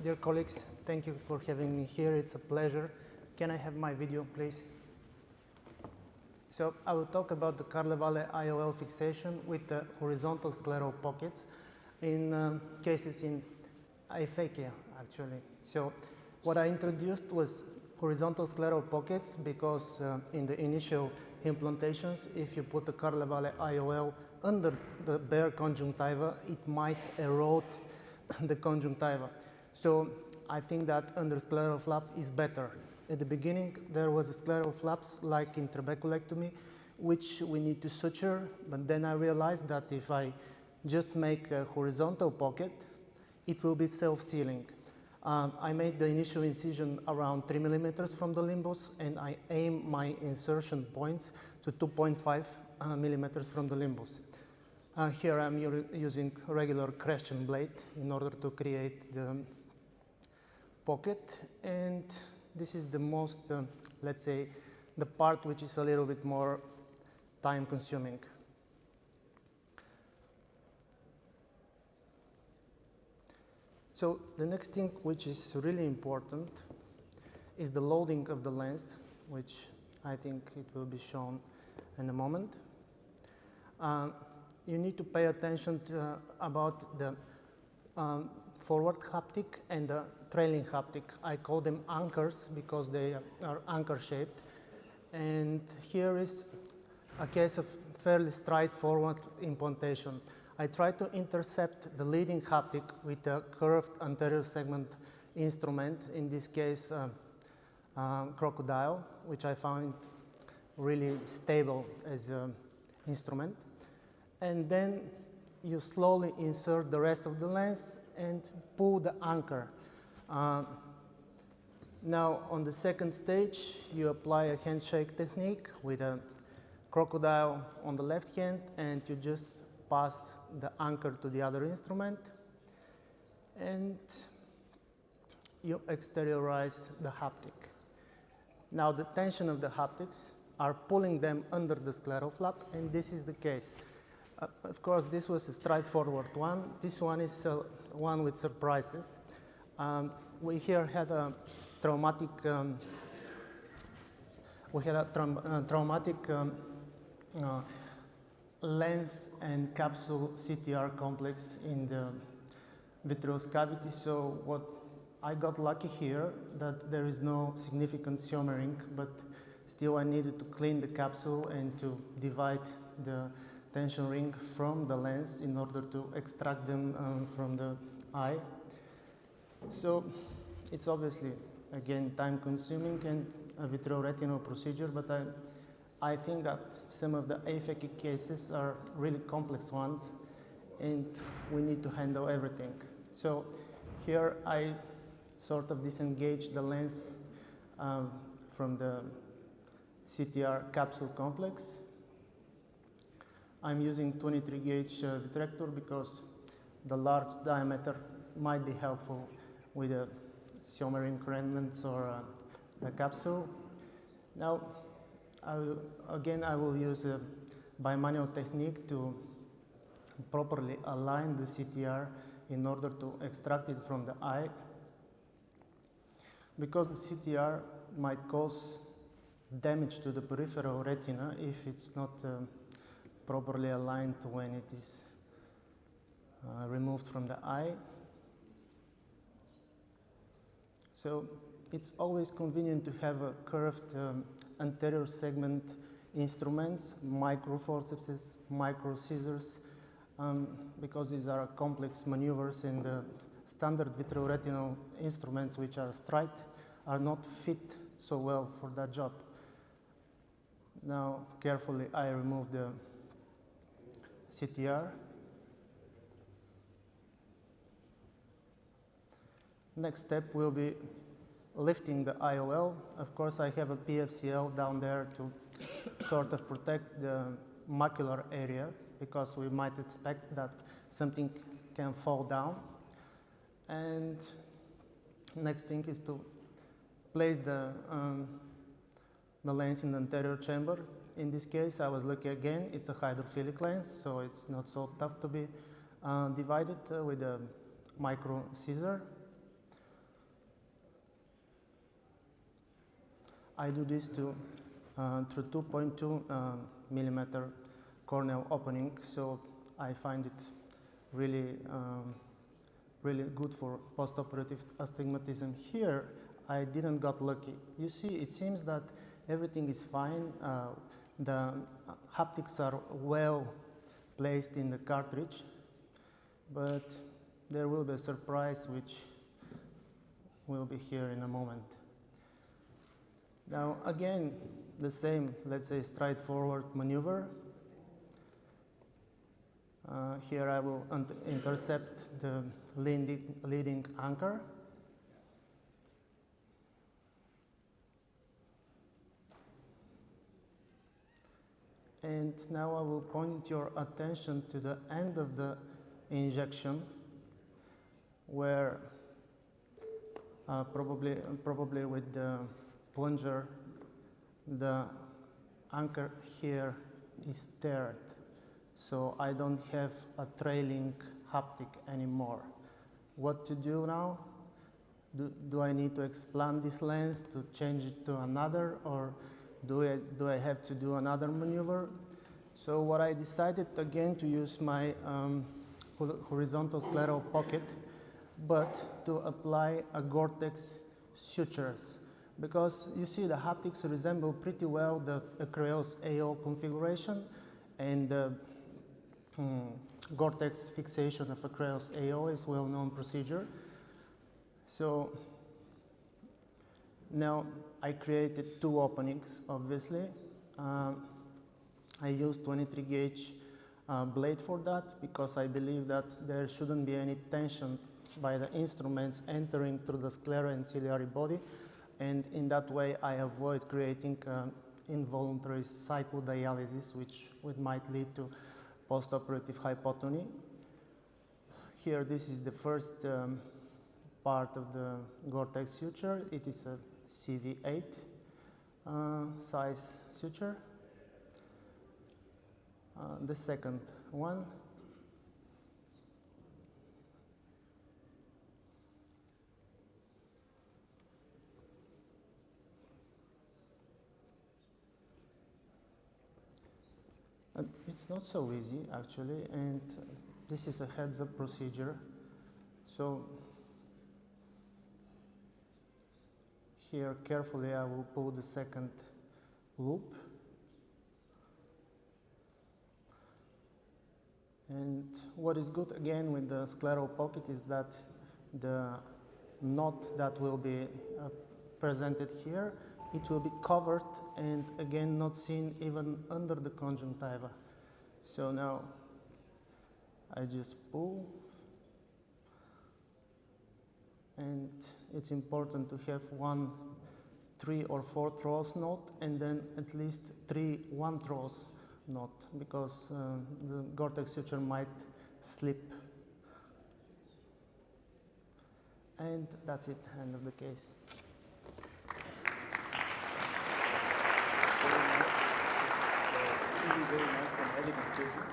Dear colleagues, thank you for having me here. It's a pleasure. Can I have my video, please? So I will talk about the Carlevale IOL fixation with the horizontal scleral pockets in cases in aphakia, actually. So what I introduced was horizontal scleral pockets because in the initial implantations, if you put the Carlevale IOL under the bare conjunctiva, it might erode the conjunctiva. So I think that under scleral flap is better. At the beginning, there was a scleral flaps like in trabeculectomy, which we need to suture, but then I realized that if I just make a horizontal pocket, it will be self-sealing. I made the initial incision around 3 millimeters from the limbus, and I aim my insertion points to 2.5 millimeters from the limbus. Here I'm using regular Crescent blade in order to create the pocket, and this is the most, let's say, the part which is a little bit more time consuming. So the next thing which is really important is the loading of the lens, which I think it will be shown in a moment. You need to pay attention to, about the forward haptic and the trailing haptic. I call them anchors because they are anchor shaped. And here is a case of fairly straightforward implantation. I try to intercept the leading haptic with a curved anterior segment instrument, in this case crocodile, which I found really stable as an instrument. And then you slowly insert the rest of the lens and pull the anchor. Now on the second stage, you apply a handshake technique with a crocodile on the left hand, and you just pass the anchor to the other instrument, and you exteriorize the haptic. Now the tension of the haptics are pulling them under the scleral flap, and this is the case. Of course, this was a straightforward one. This one is one with surprises. We here had a traumatic, lens and capsule CTR complex in the vitreous cavity. So what I got lucky here that there is no significant simmering, but still I needed to clean the capsule and to divide the tension ring from the lens in order to extract them from the eye. So it's obviously, again, time consuming and a vitreoretinal procedure, but I think that some of the aphakic cases are really complex ones, and we need to handle everything. So here I sort of disengage the lens from the CTR capsule complex. I'm using 23 gauge vitrector because the large diameter might be helpful with a simmering remnants or a capsule. Now, I will use a bimanual technique to properly align the CTR in order to extract it from the eye, because the CTR might cause damage to the peripheral retina if it's not properly aligned when it is removed from the eye. So it's always convenient to have a curved anterior segment instruments, micro forceps, micro scissors, because these are complex maneuvers, and the standard vitreoretinal instruments, which are straight, are not fit so well for that job. Now carefully I remove the CTR. Next step will be lifting the IOL. Of course, I have a PFCL down there to sort of protect the macular area, because we might expect that something can fall down. And next thing is to place the lens in the anterior chamber. In this case, I was lucky again. It's a hydrophilic lens, so it's not so tough to be divided with a micro scissor. I do this through 2.2 millimeter corneal opening, so I find it really, really good for post-operative astigmatism. Here, I didn't got lucky. You see, it seems that everything is fine. The haptics are well placed in the cartridge, but there will be a surprise which will be here in a moment. Now again, the same, let's say, straightforward maneuver. Here I will intercept the leading anchor. And now I will point your attention to the end of the injection, where probably with the plunger, the anchor here is teared. So I don't have a trailing haptic anymore. What to do now? Do I need to expand this lens to change it to another, or do I have to do another maneuver? So what I decided again to use my horizontal scleral pocket, but to apply a Gore-Tex sutures, because you see the haptics resemble pretty well the AECOS AOL configuration, and the Gore-Tex fixation of AECOS AOL is well-known procedure. So now I created two openings, obviously. I used 23 gauge blade for that, because I believe that there shouldn't be any tension by the instruments entering through the scleral and ciliary body, and in that way I avoid creating involuntary cyclodialysis, which might lead to post-operative hypotony. Here, this is the first part of the Gore-Tex suture. It is a CV8 size suture. The second one. It's not so easy, actually, and this is a heads-up procedure. So here, carefully, I will pull the second loop. And what is good, again, with the scleral pocket is that the knot that will be presented here, it will be covered and again not seen even under the conjunctiva. So now I just pull, and it's important to have 1, 3 or 4 throws knot, and then at least 3 1 throws knot, because the Gore-Tex suture might slip. And that's it, end of the case. Very nice and elegant surgery.